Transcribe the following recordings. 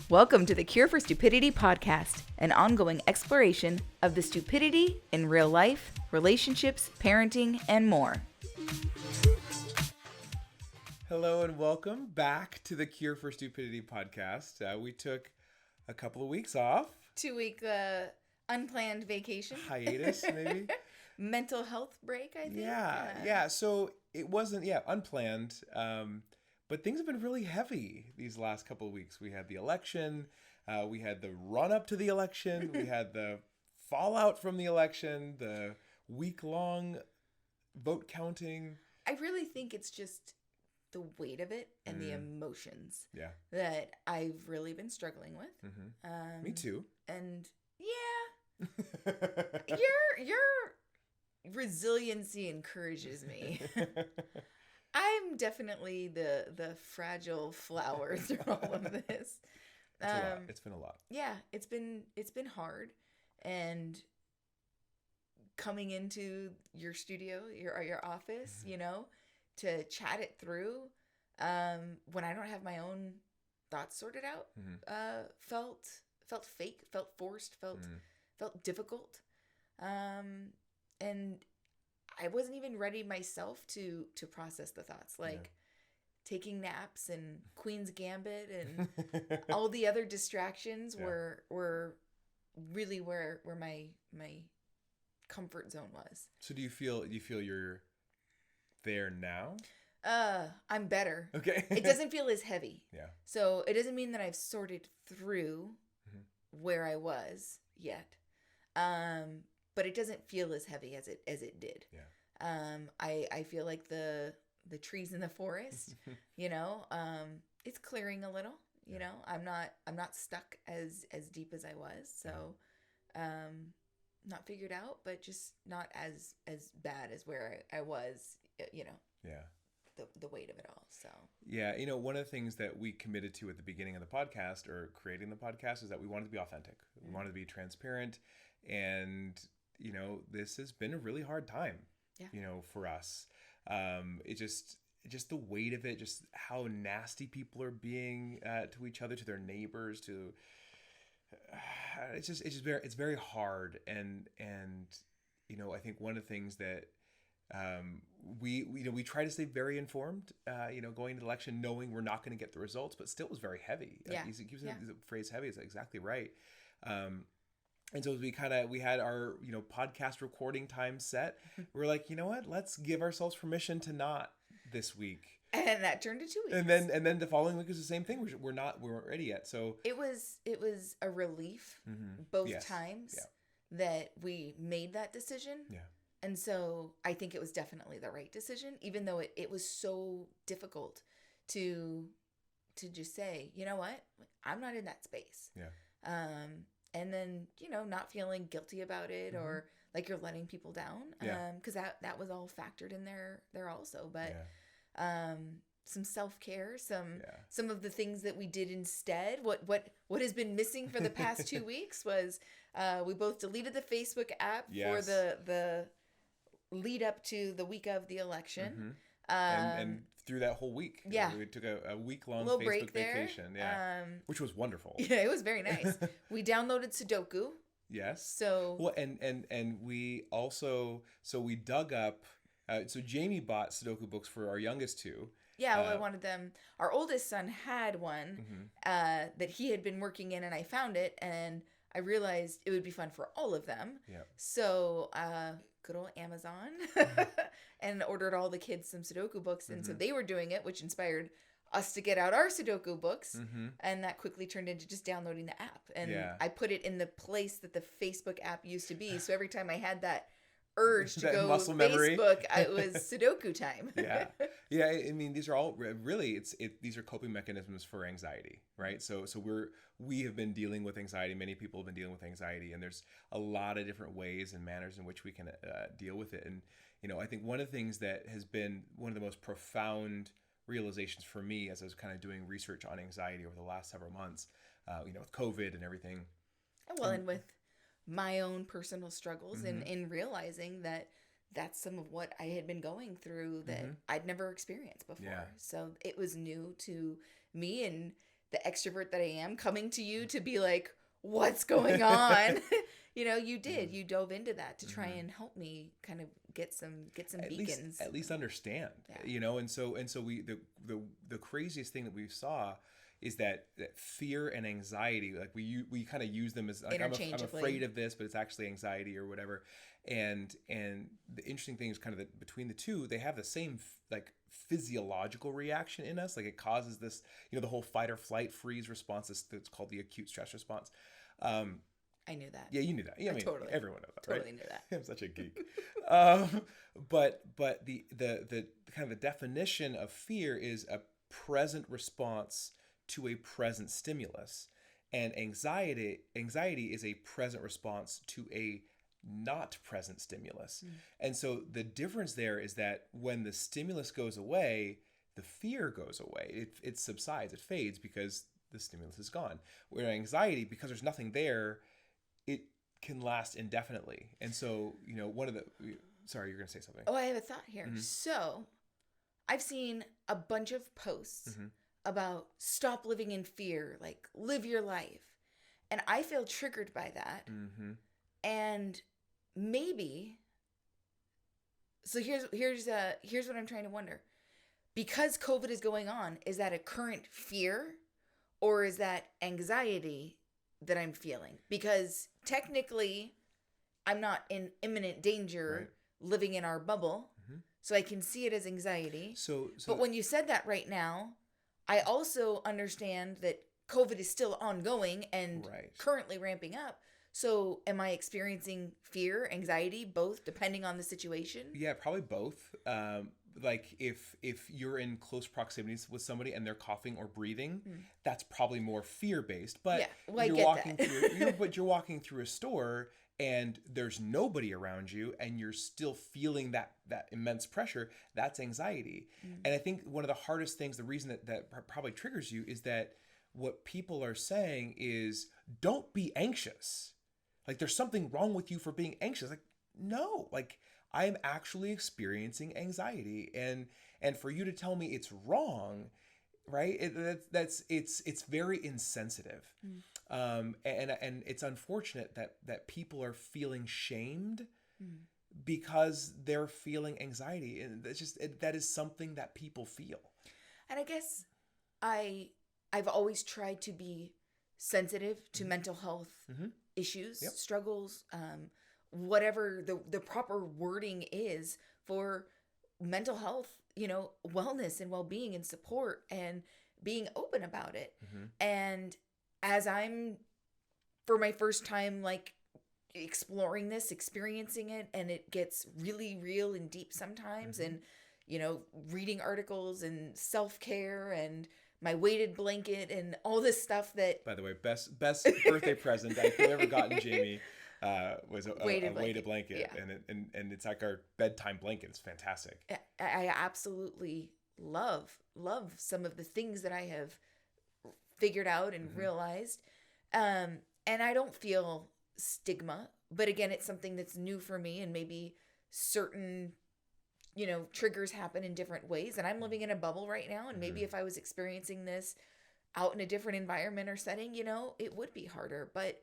Welcome to the Cure for Stupidity podcast, an ongoing exploration of the stupidity in real life, relationships, parenting, and more. Hello and welcome back to the Cure for Stupidity podcast. We took a couple of weeks off. 2-week unplanned vacation. Hiatus, maybe? Mental health break, I think. Yeah. So it wasn't, unplanned. But things have been really heavy these last couple of weeks. We had the election. We had the run-up to the election. We had the fallout from the election. The week-long vote counting. I really think it's just the weight of it and the emotions that I've really been struggling with. Mm-hmm. Me too. And your resiliency encourages me. I'm definitely the fragile flower through all of this. It's a lot. It's been a lot. Yeah, it's been hard, and coming into your studio, your office, to chat it through, when I don't have my own thoughts sorted out, felt fake, felt forced, felt difficult, and I wasn't even ready myself to process the thoughts, taking naps and Queen's Gambit and all the other distractions were really where my comfort zone was. So do you feel you're there now? I'm better. Okay. It doesn't feel as heavy. Yeah. So it doesn't mean that I've sorted through where I was yet. But it doesn't feel as heavy as it did. Yeah. I feel like the trees in the forest, it's clearing a little. I'm not stuck as deep as I was. So, not figured out, but just not as bad as where I was. Yeah. The weight of it all. So yeah, one of the things that we committed to at the beginning of the podcast or creating the podcast is that we wanted to be authentic. We wanted to be transparent, and this has been a really hard time. For us. It just the weight of it, just how nasty people are being to each other, to their neighbors, to it's very hard, and I think one of the things that we try to stay very informed, going into the election, knowing we're not going to get the results, but still it was very heavy. He keeps using the phrase heavy. It's exactly right. And so we had our, podcast recording time set. We're like, you know what? Let's give ourselves permission to not this week. And that turned to 2 weeks. And then the following week is the same thing. We weren't ready yet. So it was a relief both times that we made that decision. Yeah. And so I think it was definitely the right decision, even though it was so difficult to just say, you know what? I'm not in that space. Yeah. And then, not feeling guilty about it or like you're letting people down. Because that was all factored in there also. But some self-care, some of the things that we did instead. What has been missing for the past 2 weeks was we both deleted the Facebook app for the lead up to the week of the election. And through that whole week. We took a week-long Facebook break vacation. Yeah. Which was wonderful. Yeah, it was very nice. We downloaded Sudoku. Yes. So well, and we also we dug up. So Jamie bought Sudoku books for our youngest two. Yeah, I wanted them. Our oldest son had one that he had been working in, and I found it, and I realized it would be fun for all of them. Yeah. So good old Amazon and ordered all the kids some Sudoku books, and so they were doing it, which inspired us to get out our Sudoku books, and that quickly turned into just downloading the app. And I put it in the place that the Facebook app used to be, so every time I had that urge to go muscle memory. Facebook, it was Sudoku time. Yeah. I mean, these are all really these are coping mechanisms for anxiety, right? So we have been dealing with anxiety. Many people have been dealing with anxiety, and there's a lot of different ways and manners in which we can deal with it. And I think one of the things that has been one of the most profound realizations for me as I was kind of doing research on anxiety over the last several months, with COVID and everything. Well, and with my own personal struggles in realizing that that's some of what I had been going through that I'd never experienced before. Yeah. So it was new to me, and the extrovert that I am, coming to you to be like, what's going on? You did. You dove into that to try and help me kind of get some beacons. At least understand, and so we the craziest thing that we saw is that fear and anxiety, like we kind of use them as like, I'm afraid of this, but it's actually anxiety or whatever. And the interesting thing is kind of that between the two, they have the same like physiological reaction in us. Like it causes this, the whole fight or flight freeze response. That's called the acute stress response. I knew that. Yeah, you knew that. Yeah, I mean, totally. Everyone knows that, totally right? Knew that. I'm such a geek. But the kind of the definition of fear is a present response to a present stimulus, and anxiety is a present response to a not present stimulus. And so the difference there is that when the stimulus goes away, the fear goes away. It subsides, it fades because the stimulus is gone. Where anxiety, because there's nothing there, it can last indefinitely. And so, sorry, you're going to say something. Oh, I have a thought here. So I've seen a bunch of posts about stop living in fear, like live your life. And I feel triggered by that. And maybe, so here's what I'm trying to wonder. Because COVID is going on, is that a current fear or is that anxiety that I'm feeling? Because technically I'm not in imminent danger living in our bubble. So I can see it as anxiety. But when you said that right now, I also understand that COVID is still ongoing and currently ramping up. So am I experiencing fear, anxiety, both, depending on the situation? Yeah, probably both. Like if you're in close proximities with somebody and they're coughing or breathing, that's probably more fear-based. But you're walking through a store and there's nobody around you and you're still feeling that immense pressure, that's anxiety. And I think one of the hardest things, the reason that probably triggers you, is that what people are saying is, don't be anxious. Like there's something wrong with you for being anxious. Like, no, like I'm actually experiencing anxiety. And for you to tell me it's wrong, right? It's very insensitive. And it's unfortunate that people are feeling shamed because they're feeling anxiety. And that is something that people feel. And I guess I've always tried to be sensitive to mental health issues, struggles, whatever the proper wording is for mental health, wellness and well-being and support, and being open about it. And as I'm, for my first time, like exploring this, experiencing it, and it gets really real and deep sometimes, and reading articles and self-care and my weighted blanket and all this stuff that, by the way, best birthday present I could have ever gotten Jamie was a weighted blanket. Yeah. And it's like our bedtime blanket. It's fantastic. I absolutely love some of the things that I have figured out and realized. And I don't feel stigma, but again, it's something that's new for me, and maybe certain triggers happen in different ways, and I'm living in a bubble right now, and maybe if I was experiencing this out in a different environment or setting, it would be harder. But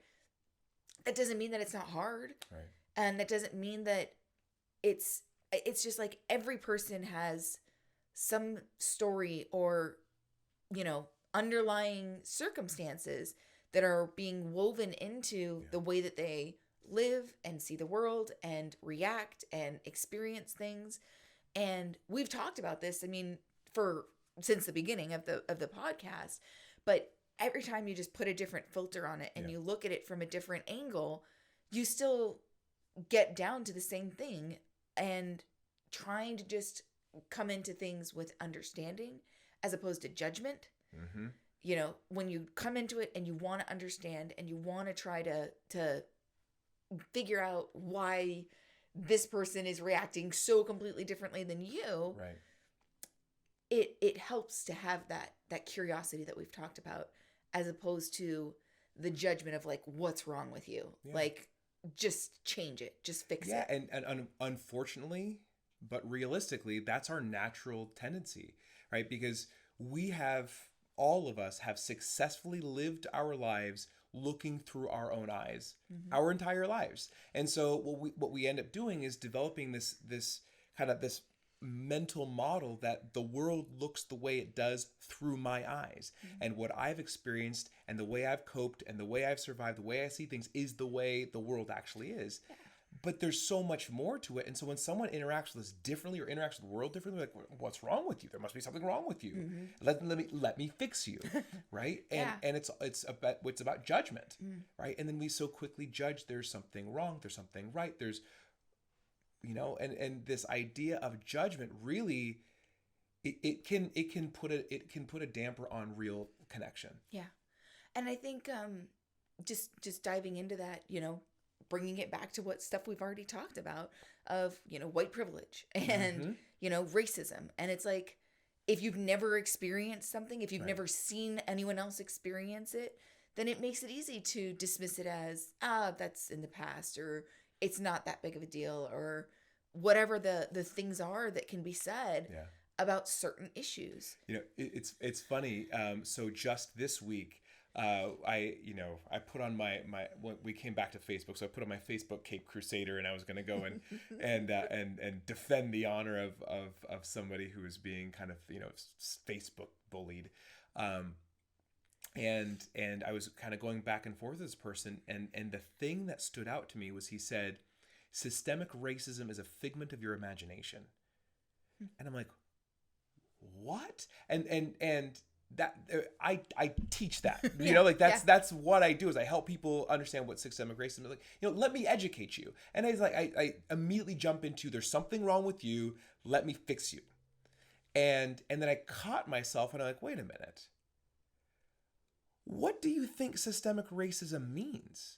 that doesn't mean that it's not hard. Right. And that doesn't mean that it's just like every person has some story or underlying circumstances that are being woven into the way that they live and see the world and react and experience things. And we've talked about this, since the beginning of the podcast, but every time you just put a different filter on it and you look at it from a different angle, you still get down to the same thing, and trying to just come into things with understanding as opposed to judgment. When you come into it and you want to understand and you want to try to figure out why this person is reacting so completely differently than you, right? It helps to have that curiosity that we've talked about, as opposed to the judgment of like, what's wrong with you? Like, just change it, just fix it. Yeah, and unfortunately, but realistically, that's our natural tendency, right? Because we have all of us have successfully lived our lives looking through our own eyes, our entire lives. And so what we end up doing is developing this kind of this mental model that the world looks the way it does through my eyes. And what I've experienced and the way I've coped and the way I've survived, the way I see things is the way the world actually is. Yeah. But there's so much more to it. And so when someone interacts with us differently or interacts with the world differently, like, what's wrong with you? There must be something wrong with you. Let me fix you. Right. And it's about judgment. Right. And then we so quickly judge there's something wrong. There's something right. There's, and this idea of judgment really, it can put a damper on real connection. Yeah. And I think, just diving into that, bringing it back to what stuff we've already talked about of, white privilege and, racism. And it's like, if you've never experienced something, if you've never seen anyone else experience it, then it makes it easy to dismiss it as, that's in the past, or it's not that big of a deal, or whatever the things are that can be said about certain issues. It's funny. So just this week, I put on my when we came back to Facebook, so I put on my Facebook Cape Crusader, and I was going to go and defend the honor of somebody who was being kind of Facebook bullied, and I was kind of going back and forth with this person, and the thing that stood out to me was he said, "Systemic racism is a figment of your imagination," and I'm like, what? And that I teach that, that's what I do, is I help people understand what systemic racism is. Like, let me educate you. And I immediately jump into, there's something wrong with you, let me fix you. And then I caught myself and I'm like, wait a minute. What do you think systemic racism means?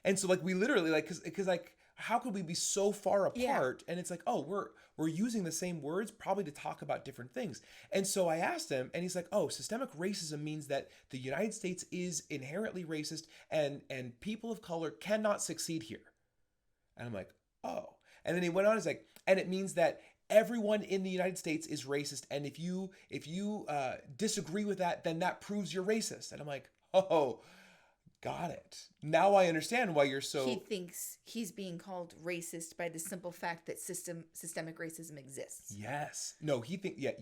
And so we literally because how could we be so far apart? And it's like, oh, we're using the same words probably to talk about different things. And so I asked him, and he's like, oh, systemic racism means that the United States is inherently racist, and people of color cannot succeed here. And I'm like, oh. And then he went on, he's like, and it means that everyone in the United States is racist, and if you disagree with that, then that proves you're racist. And I'm like, oh, got it. Now I understand why you're so... He thinks he's being called racist by the simple fact that systemic racism exists. Yes. No,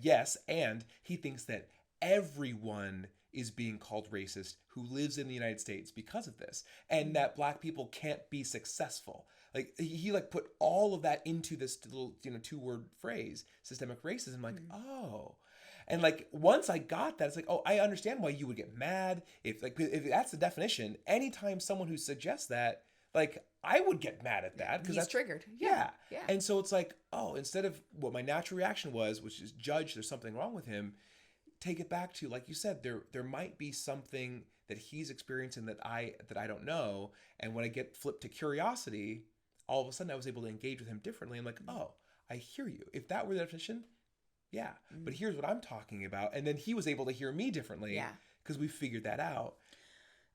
yes, and he thinks that everyone is being called racist who lives in the United States because of this, and that Black people can't be successful. He put all of that into this little, 2-word phrase, systemic racism. I'm like, oh... And once I got that, it's like, oh, I understand why you would get mad if that's the definition. Anytime someone who suggests that, I would get mad at that because he's triggered. Yeah. And so it's like, oh, instead of what my natural reaction was, which is judge, there's something wrong with him, take it back to, like you said, there might be something that he's experiencing that I don't know. And when I get flipped to curiosity, all of a sudden I was able to engage with him differently. I'm like, oh, I hear you. If that were the definition. Yeah, but here's what I'm talking about. And then he was able to hear me differently because we figured that out.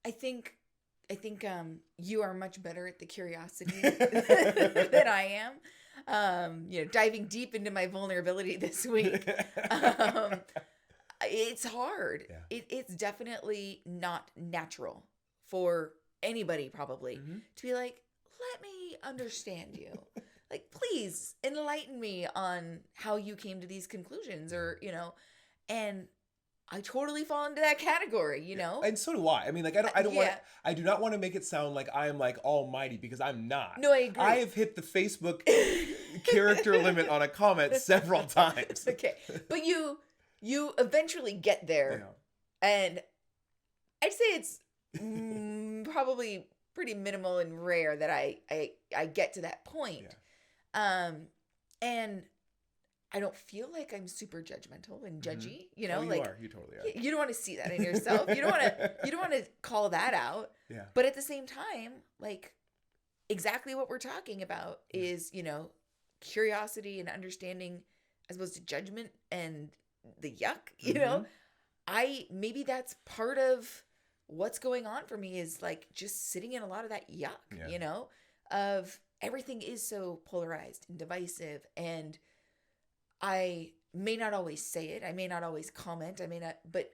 I think you are much better at the curiosity than I am. Diving deep into my vulnerability this week. It's hard. Yeah. It's definitely not natural for anybody probably to be like, let me understand you. Please enlighten me on how you came to these conclusions, or, and I totally fall into that category, And so do I. I mean, I do not want to make it sound like I am almighty, because I'm not. No, I agree. I have hit the Facebook character limit on a comment several times. Okay. But you eventually get there. Yeah. And I'd say it's probably pretty minimal and rare that I get to that point. Yeah. And I don't feel like I'm super judgmental and judgy, you are. You totally are. You don't want to see that in yourself. You don't want to call that out. Yeah. But at the same time, exactly what we're talking about is, curiosity and understanding as opposed to judgment and the yuck, maybe that's part of what's going on for me, is just sitting in a lot of that yuck, of everything is so polarized and divisive, and I may not always say it. I may not always comment. I may not, but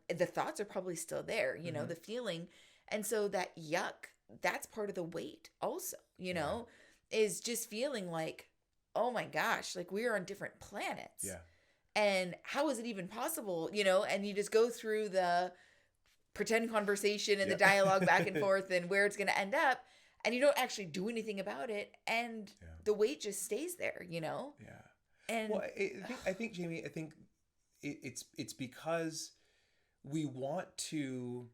the thoughts are probably still there, you know, the feeling. And so that yuck, that's part of the weight also, you know, is just feeling like, oh my gosh, like we're on different planets. Yeah. And how is it even possible, you know? And you just go through the pretend conversation and the dialogue back and forth and where it's going to end up. And you don't actually do anything about it. And the weight just stays there, you know? Yeah. And well, I think, Jamie, it's because we want to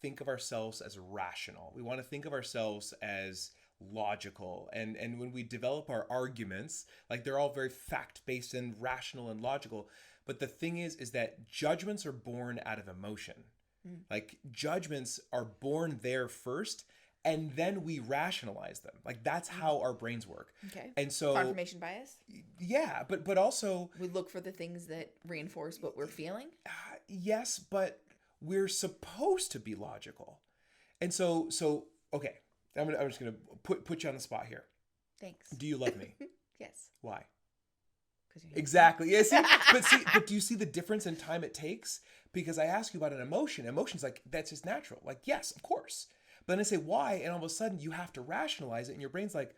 think of ourselves as rational. We want to think of ourselves as logical. And when we develop our arguments, like they're all very fact-based and rational and logical. But the thing is that judgments are born out of emotion. Like judgments are born there first, and then we rationalize them. Like that's how our brains work. Okay. And so confirmation bias. Yeah, but also we look for the things that reinforce what we're feeling. Yes, but we're supposed to be logical. And so okay, I'm just gonna put you on the spot here. Thanks. Do you love me? Yes. Why? Exactly. Yeah. But do you see the difference in time it takes? Because I ask you about an emotion. Emotion's like, that's just natural. Like, yes, of course. But then I say why, and all of a sudden you have to rationalize it, and your brain's like,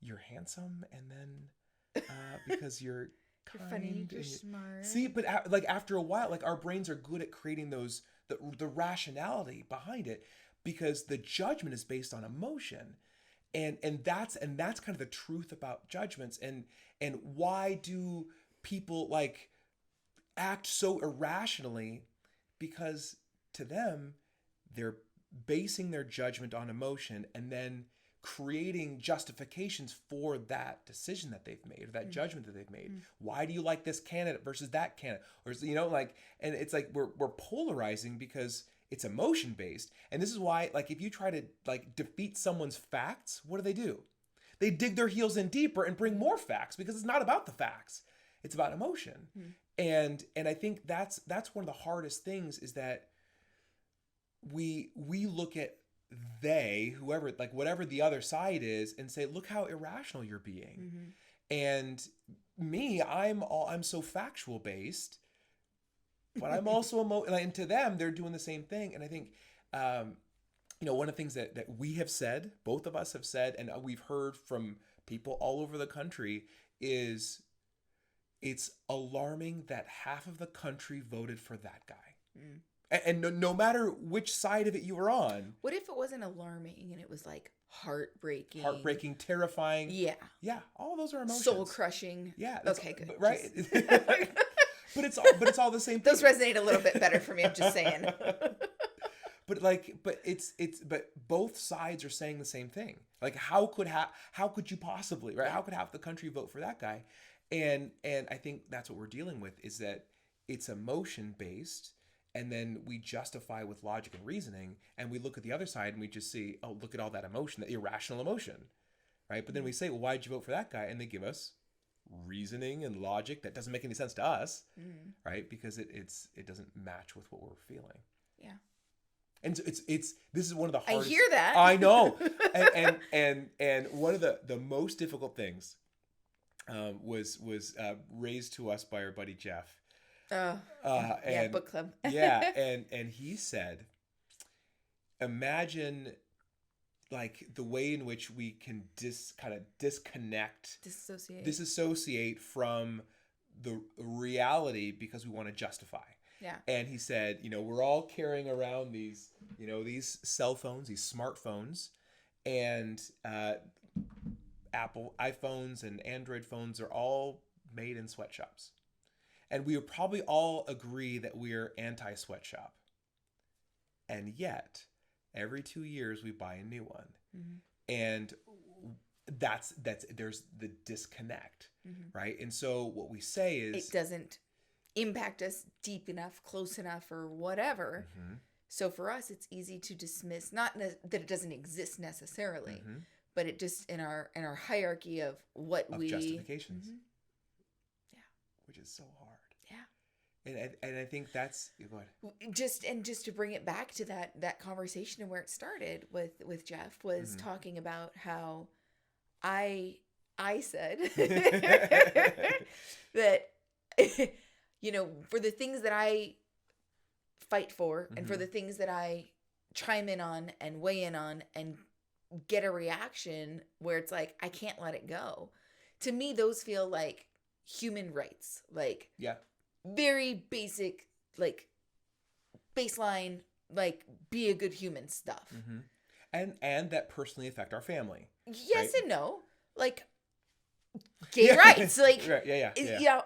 you're handsome, and then because you're kind, you're funny, you're smart. See, but like after a while, like our brains are good at creating those the rationality behind it, because the judgment is based on emotion. And that's kind of the truth about judgments. And why do people like act so irrationally? Because to them, they're basing their judgment on emotion and then creating justifications for that decision that they've made or that judgment that they've made. Why do you like this candidate versus that candidate? Or, you know, like, and it's like we're polarizing because it's emotion based. And this is why, like, if you try to like defeat someone's facts, what do? They dig their heels in deeper and bring more facts, because it's not about the facts. It's about emotion. And I think that's one of the hardest things, is that we look at whoever, like whatever the other side is, and say, look how irrational you're being. And me, I'm so factual based, but I'm also and to them, they're doing the same thing. And I think, you know, one of the things that we have said, both of us have said, and we've heard from people all over the country, is it's alarming that half of the country voted for that guy. And no matter which side of it you were on. What if it wasn't alarming and it was like heartbreaking? Heartbreaking, terrifying. Yeah. Yeah. All those are emotions. Soul crushing. Yeah. Okay, good. Right. But it's all the same thing. Those resonate a little bit better for me, I'm just saying. But both sides are saying the same thing. Like how could you possibly, right? How could half the country vote for that guy? And I think that's what we're dealing with, is that it's emotion based, and then we justify with logic and reasoning, and we look at the other side and we just see, oh, look at all that emotion, that irrational emotion, right? But then we say, well, why did you vote for that guy? And they give us reasoning and logic that doesn't make any sense to us, right? Because it doesn't match with what we're feeling. Yeah. And this is one of the hardest. I hear that. I know. and one of the most difficult things was raised to us by our buddy Jeff. Yeah, book club. Yeah, and he said, imagine like the way in which we can disassociate from the reality because we want to justify. Yeah. And he said, you know, we're all carrying around these, you know, these cell phones, these smartphones, and Apple iPhones and Android phones are all made in sweatshops. And we would probably all agree that we're anti-sweatshop. And yet, every 2 years we buy a new one. And there's the disconnect, right? And so what we say is, it doesn't impact us deep enough, close enough, or whatever. So for us, it's easy to dismiss, not that it doesn't exist necessarily, but it just in our hierarchy of what of we justifications. Yeah. Which is so hard. Yeah. And I think that's, go ahead. Just to bring it back to that conversation and where it started with Jeff was talking about how I said that, you know, for the things that I fight for and for the things that I chime in on and weigh in on and get a reaction where it's like, I can't let it go. To me, those feel like human rights. Like, very basic, like, baseline, like, be a good human stuff. And that personally affect our family. Yes and no. Like, gay rights. Like, you know,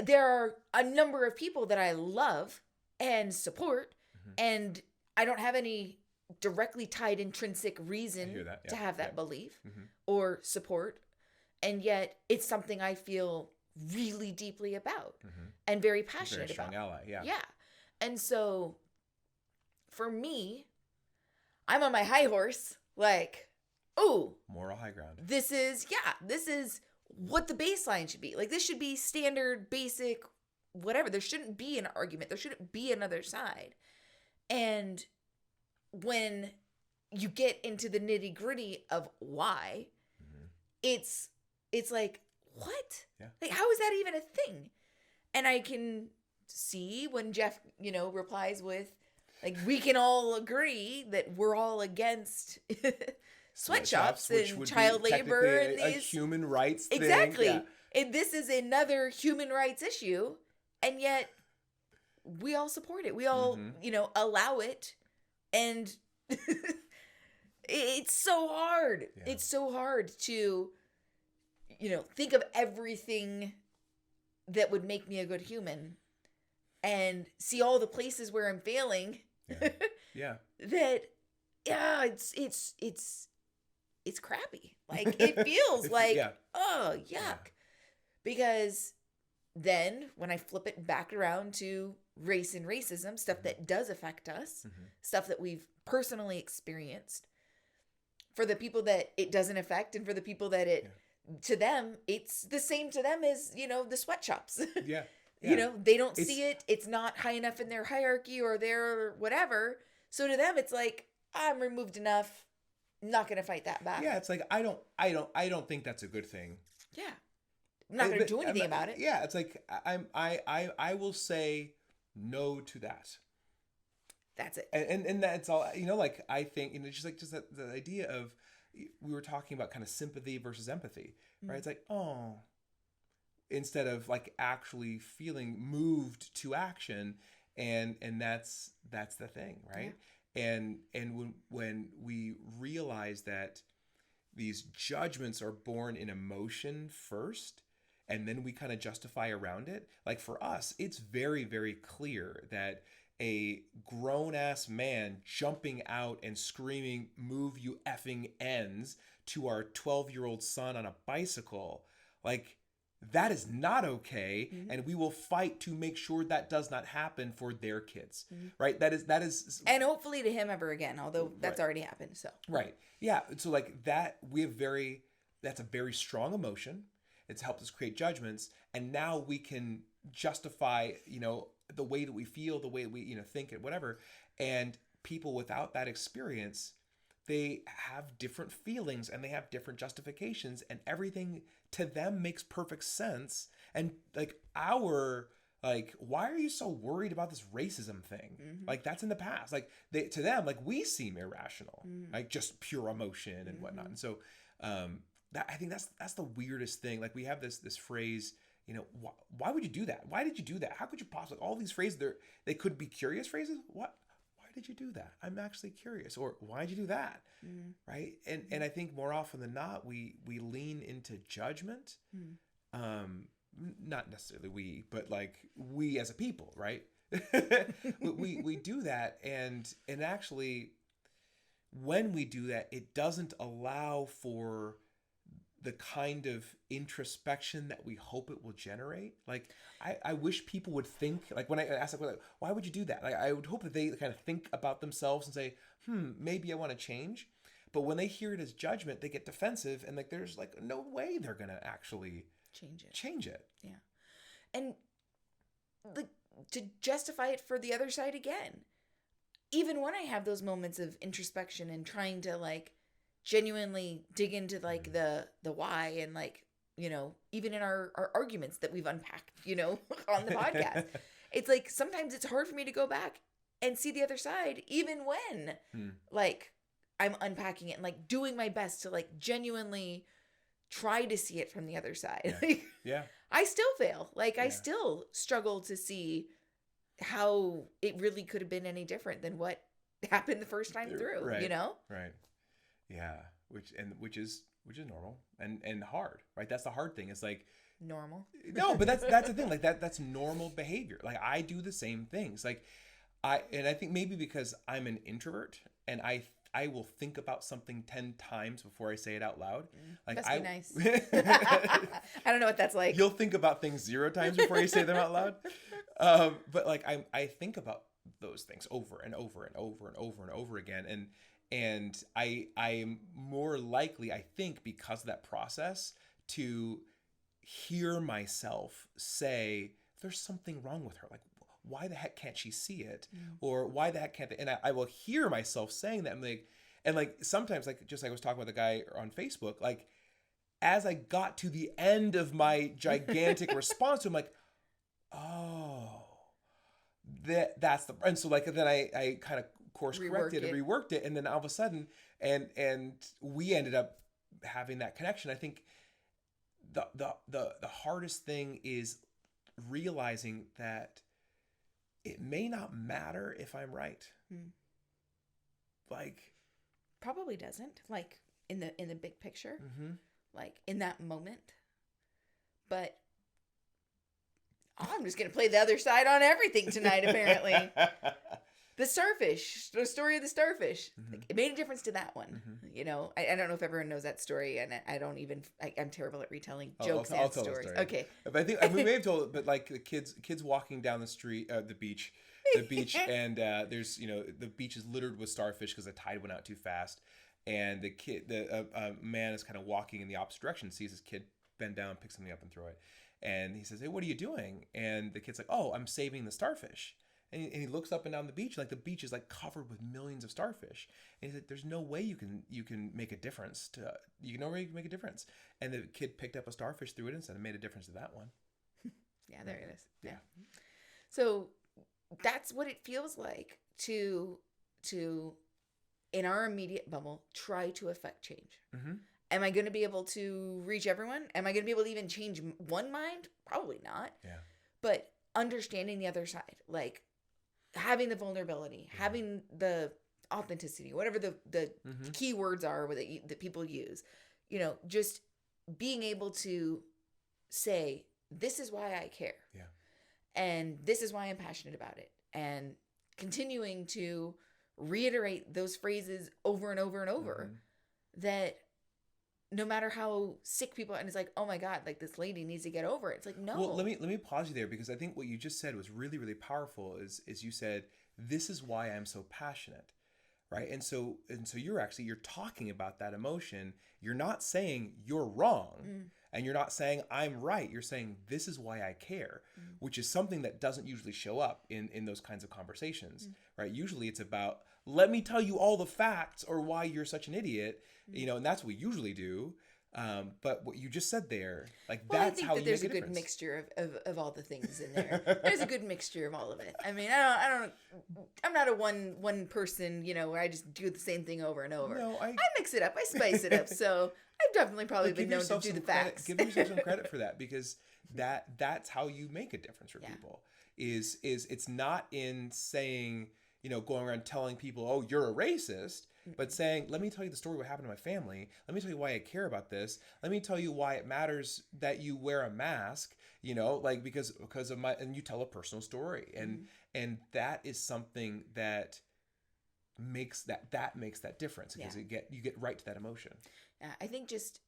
there are a number of people that I love and support, and I don't have any directly tied intrinsic reason to have that belief or support. And yet it's something I feel really deeply about and very passionate about. Very strong ally, yeah. And so for me, I'm on my high horse, like, ooh. Moral high ground. This is what the baseline should be. Like, this should be standard, basic, whatever. There shouldn't be an argument. There shouldn't be another side. And when you get into the nitty gritty of why, it's like, what? Yeah. Like, how is that even a thing? And I can see when Jeff, you know, replies with, like, we can all agree that we're all against sweatshops and child labor and a human rights thing. Exactly. Yeah. And this is another human rights issue, and yet we all support it. We all, you know, allow it, and it's so hard. Yeah. It's so hard to, you know, think of everything that would make me a good human and see all the places where I'm failing. Yeah. That, it's crappy. Like, it feels like, oh, yuck. Yeah. Because then when I flip it back around to race and racism, stuff that does affect us, stuff that we've personally experienced, for the people that it doesn't affect and for the people that it, to them, it's the same to them as, you know, the sweatshops. Yeah. You know, they don't see it. It's not high enough in their hierarchy or their whatever. So to them, it's like, I'm removed enough. I'm not going to fight that back. Yeah. It's like, I don't think that's a good thing. Yeah. I'm not going to do anything about it. Yeah. It's like, I will say no to that. That's it. And that's all, you know, like, I think, you know, just the idea of, we were talking about kind of sympathy versus empathy, right? It's like, oh, instead of like actually feeling moved to action, and that's the thing, right? Yeah. And when we realize that these judgments are born in emotion first, and then we kind of justify around it, like, for us, it's very, very clear that a grown-ass man jumping out and screaming, "Move, you effing ends," to our 12-year-old son on a bicycle, like, that is not okay, and we will fight to make sure that does not happen for their kids, right? That is, and hopefully to him ever again, although that's already happened. So yeah. So like that, that's a very strong emotion. It's helped us create judgments, and now we can justify, you know, the way that we feel, the way we, you know, think and whatever. And people without that experience, they have different feelings and they have different justifications, and everything to them makes perfect sense. And like, why are you so worried about this racism thing? Like, that's in the past. Like, to them, like, we seem irrational, like just pure emotion and whatnot. And so, I think that's the weirdest thing. Like, we have this phrase, you know, why would you do that? Why did you do that? How could you possibly, all these phrases, they could be curious phrases. Why did you do that? I'm actually curious. Or why did you do that? Right. And I think more often than not, we lean into judgment. Not necessarily we, but like we as a people, right? we do that. And actually, when we do that, it doesn't allow for the kind of introspection that we hope it will generate. Like, I wish people would think, like, when I ask, like, why would you do that? Like, I would hope that they kind of think about themselves and say, maybe I want to change. But when they hear it as judgment, they get defensive, and like, there's like no way they're going to actually change it. Yeah. And like, to justify it for the other side again, even when I have those moments of introspection and trying to like genuinely dig into like the why, and like, you know, even in our arguments that we've unpacked, you know, on the podcast, it's like sometimes it's hard for me to go back and see the other side, even when like I'm unpacking it and like doing my best to like genuinely try to see it from the other side. Yeah. I still fail. Like I still struggle to see how it really could have been any different than what happened the first time through, Right. you know? Right. Yeah. Which is normal and hard, right? That's the hard thing. It's like normal. No, but that's the thing. Like that's normal behavior. Like I do the same things. Like I think maybe because I'm an introvert and I will think about something 10 times before I say it out loud. Like must be nice. I don't know what that's like. You'll think about things 0 times before you say them out loud. But like I think about those things over and over and over and over and over again. And I'm more likely, I think, because of that process, to hear myself say, there's something wrong with her. Like, why the heck can't she see it? Or why the heck can't they? And I will hear myself saying that. I'm like, and like sometimes, like just like I was talking with the guy on Facebook, like as I got to the end of my gigantic response to him, like, oh, that's the, and so like then I kind of course corrected and reworked it, and then all of a sudden, and we ended up having that connection. I think the hardest thing is realizing that it may not matter if I'm right. Like, probably doesn't, like in the big picture, like in that moment. But I'm just gonna play the other side on everything tonight. Apparently, the starfish, the story of the starfish, like, it made a difference to that one. You know, I don't know if everyone knows that story, and I'm terrible at retelling jokes and stories. Okay, but I think we may have told it, but like the kids walking down the street, the beach, and there's the beach is littered with starfish because the tide went out too fast, and the man is kind of walking in the opposite direction, sees his kid bend down, pick something up, and throw it, and he says, "Hey, what are you doing?" And the kid's like, "Oh, I'm saving the starfish." And he looks up and down the beach, like the beach is like covered with millions of starfish. And he's like, "There's no way you can make a difference make a difference." And the kid picked up a starfish, threw it in, and said, "It made a difference to that one." Yeah, there it is. Yeah. So that's what it feels like to in our immediate bubble try to affect change. Am I going to be able to reach everyone? Am I going to be able to even change one mind? Probably not. Yeah. But understanding the other side, like having the vulnerability, having the authenticity, whatever the key words are that people use, just being able to say, this is why I care. Yeah. And this is why I'm passionate about it. And continuing to reiterate those phrases over and over and over, that no matter how sick people are, and it's like, oh my God, like this lady needs to get over it. It's like, no. Well, let me pause you there, because I think what you just said was really, really powerful. Is you said, this is why I'm so passionate, right? And so you're talking about that emotion. You're not saying you're wrong, and you're not saying I'm right. You're saying this is why I care, which is something that doesn't usually show up in those kinds of conversations, right? Usually it's about, let me tell you all the facts or why you're such an idiot, and that's what we usually do. But what you just said there, like, that's how you make a difference. I think that there's a good mixture of all the things in there. There's a good mixture of all of it. I mean, I'm not a one person, where I just do the same thing over and over. No, I mix it up. I spice it up. So I've definitely probably been known to do the facts. Give yourself some credit for that, because that's how you make a difference for people. Is it's not in saying, going around telling people, oh, you're a racist, but saying, let me tell you the story what happened to my family. Let me tell you why I care about this. Let me tell you why it matters that you wear a mask, because of and you tell a personal story. And that is something that makes that difference, because you get right to that emotion. I think just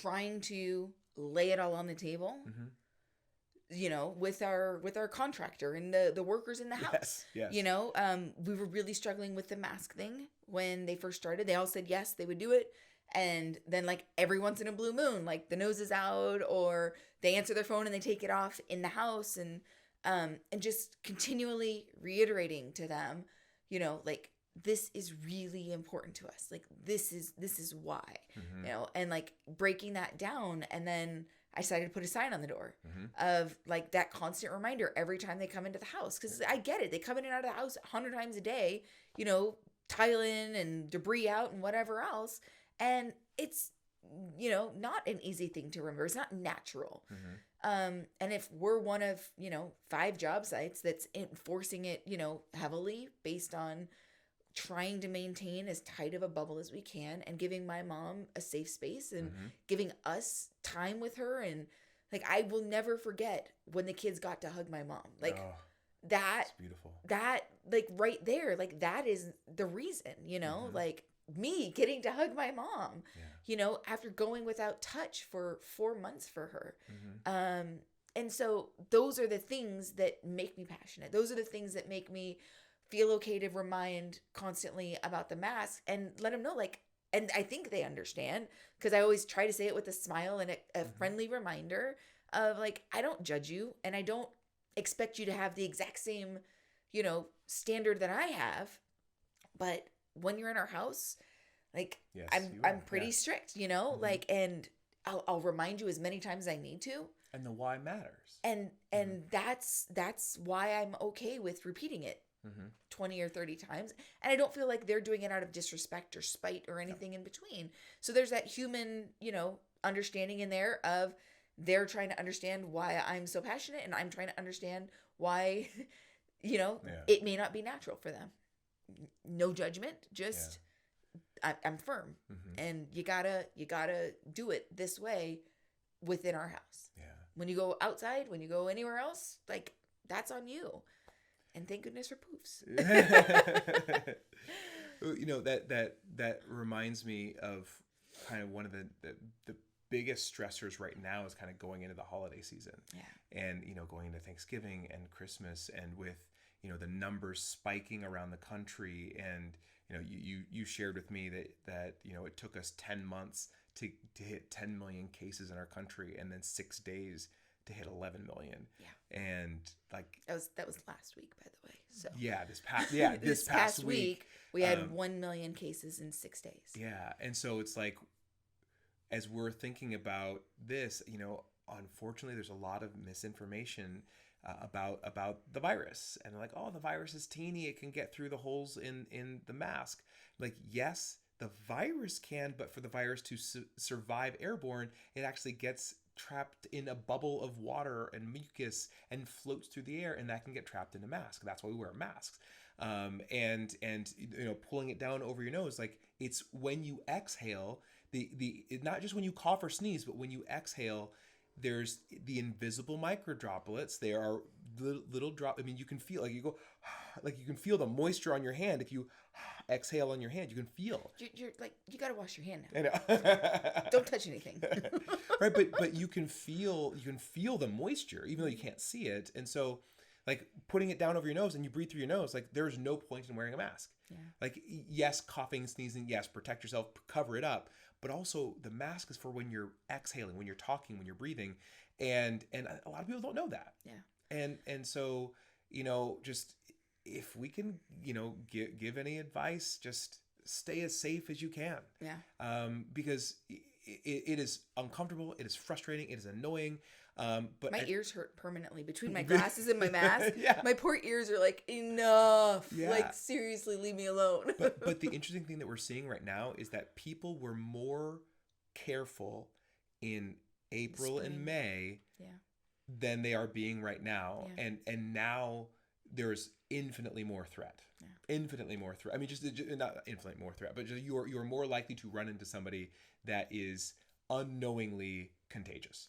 trying to lay it all on the table. With our contractor and the workers in the house. Yes. We were really struggling with the mask thing when they first started. They all said yes, they would do it. And then, like, every once in a blue moon, like, the nose is out, or they answer their phone and they take it off in the house, and just continually reiterating to them, like, this is really important to us. Like, this is why, and like breaking that down. And then I decided to put a sign on the door of like that constant reminder every time they come into the house. Because I get it. They come in and out of the house 100 times a day, you know, tiling and debris out and whatever else. And it's, you know, not an easy thing to remember. It's not natural. And if we're one of, you know, 5 job sites that's enforcing it, you know, heavily based on trying to maintain as tight of a bubble as we can and giving my mom a safe space and giving us time with her. And like, I will never forget when the kids got to hug my mom. Like that's beautiful. That like right there, like that is the reason, you know, like me getting to hug my mom, you know, after going without touch for 4 months for her. And so those are the things that make me passionate. Those are the things that make me feel okay to remind constantly about the mask and let them know, like, and I think they understand because I always try to say it with a smile and a friendly reminder of like, I don't judge you and I don't expect you to have the exact same, you know, standard that I have. But when you're in our house, like I'm pretty strict, you know, like, and I'll remind you as many times as I need to. And the why matters. And that's why I'm okay with repeating it 20 or 30 times. And I don't feel like they're doing it out of disrespect or spite or anything in between. So there's that human, you know, understanding in there of they're trying to understand why I'm so passionate and I'm trying to understand why, you know, it may not be natural for them. No judgment, just I'm firm. And you gotta do it this way within our house. When you go outside, when you go anywhere else, like that's on you. And thank goodness for poofs. You know, that reminds me of kind of one of the biggest stressors right now is kind of going into the holiday season. And, you know, going into Thanksgiving and Christmas and with, you know, the numbers spiking around the country. And, you know, you shared with me that, you know, it took us 10 months to hit 10 million cases in our country and then 6 days to hit 11 million. And like that was last week, by the way. So this past week we had 1 million cases in 6 days. And so it's like, as we're thinking about this, you know, unfortunately there's a lot of misinformation about the virus, and like, oh, the virus is teeny, it can get through the holes in the mask. Like, yes, the virus can, but for the virus to survive airborne, it actually gets trapped in a bubble of water and mucus and floats through the air, and that can get trapped in a mask. That's why we wear masks. And you know, pulling it down over your nose, like, it's when you exhale, not just when you cough or sneeze, but when you exhale, there's the invisible micro droplets. There are little drop. I mean, you can feel, like, you go, like, you can feel the moisture on your hand. If you exhale on your hand, you can feel. You're like, you got to wash your hand now. I know. Don't touch anything. Right, but you can feel the moisture, even though you can't see it. And so, like, putting it down over your nose and you breathe through your nose, like, there's no point in wearing a mask. Like, yes, coughing, sneezing, yes, protect yourself, cover it up. But also, the mask is for when you're exhaling, when you're talking, when you're breathing, and a lot of people don't know that. And so, you know, just if we can, you know, give any advice, just stay as safe as you can. Because it is uncomfortable, it is frustrating, it is annoying. But my ears hurt permanently between my glasses and my mask. My poor ears are like, enough. Like, seriously, leave me alone. but the interesting thing that we're seeing right now is that people were more careful in April and May than they are being right now. And now there's infinitely more threat. Infinitely more threat. I mean, just not infinitely more threat, but just you're more likely to run into somebody that is unknowingly contagious.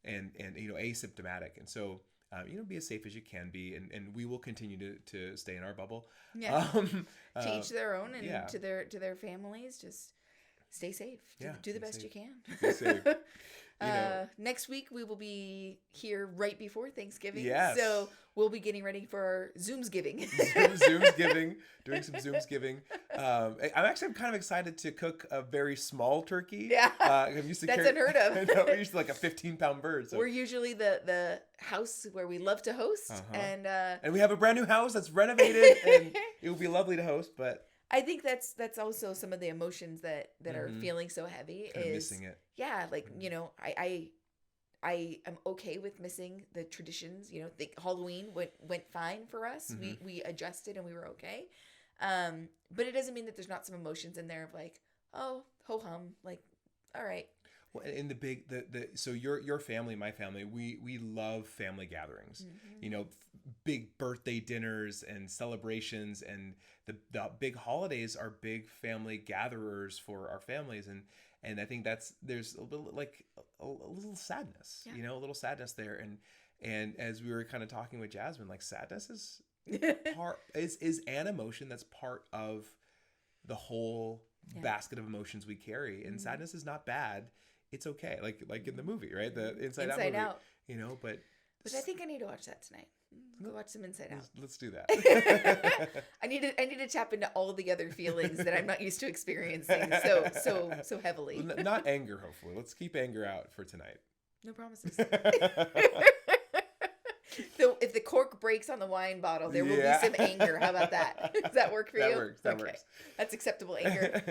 And you know, asymptomatic. And so, you know, be as safe as you can be, and we will continue to stay in our bubble. To each their own, and to their families, just stay safe. Do the best you can. Stay safe. You know. Next week we will be here right before Thanksgiving. So we'll be getting ready for our Zoomsgiving. Zoomsgiving, doing some Zoomsgiving. I'm kind of excited to cook a very small turkey. I'm used to That's unheard of. I know, we're used to like a 15-pound bird. So. We're usually the house where we love to host, and we have a brand new house that's renovated, and it would be lovely to host, but. I think that's also some of the emotions that are feeling so heavy, kind of missing it. Like, you know, I am okay with missing the traditions. You know, Halloween went fine for us. We adjusted and we were okay. But it doesn't mean that there's not some emotions in there of like, oh, ho hum, like, all right. Well, in so your family, my family, we love family gatherings. You know, big birthday dinners and celebrations, and the big holidays are big family gatherers for our families, and I think there's a little like a little sadness, you know, a little sadness there, and as we were kind of talking with Jasmine, like sadness is is an emotion that's part of the whole basket of emotions we carry, and sadness is not bad. It's okay, like in the movie, right? The Inside Out movie, you know. But I think I need to watch that tonight. Go watch some Inside Out. Let's do that. I need to tap into all the other feelings that I'm not used to experiencing so heavily. Not anger, hopefully. Let's keep anger out for tonight. No promises. If the cork breaks on the wine bottle, there will be some anger. How about that? Does that work for you? That works. That's acceptable anger.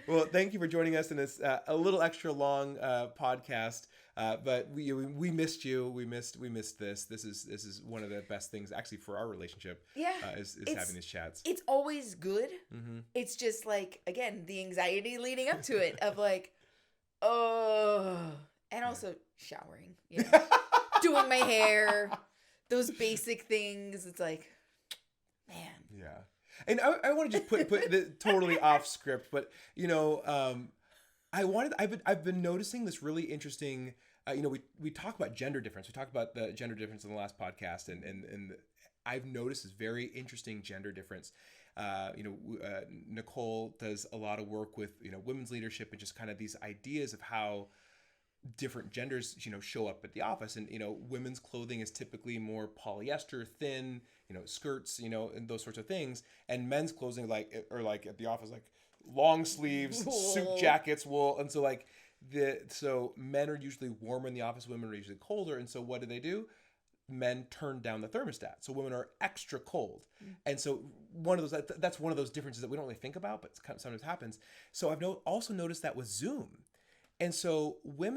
Well, thank you for joining us in this a little extra long podcast, but we missed you. We missed this. This is one of the best things actually for our relationship. Yeah, is having these chats. It's always good. It's just like, again, the anxiety leading up to it of like, oh, and also showering, you know, doing my hair, those basic things. It's like, man. Yeah. And I want to just put the totally off script, but you know, I've been noticing this really interesting. You know, we talk about gender difference. We talked about the gender difference in the last podcast, and I've noticed this very interesting gender difference. You know, Nicole does a lot of work with, you know, women's leadership and just kind of these ideas of how different genders, you know, show up at the office. And, you know, women's clothing is typically more polyester, thin, you know, skirts, you know, and those sorts of things. And men's clothing like at the office, like long sleeves, suit jackets, wool. And so like so men are usually warmer in the office, women are usually colder. And so what do? Men turn down the thermostat. So women are extra cold. And so that's one of those differences that we don't really think about, but sometimes happens. So I've also noticed that with Zoom. And so women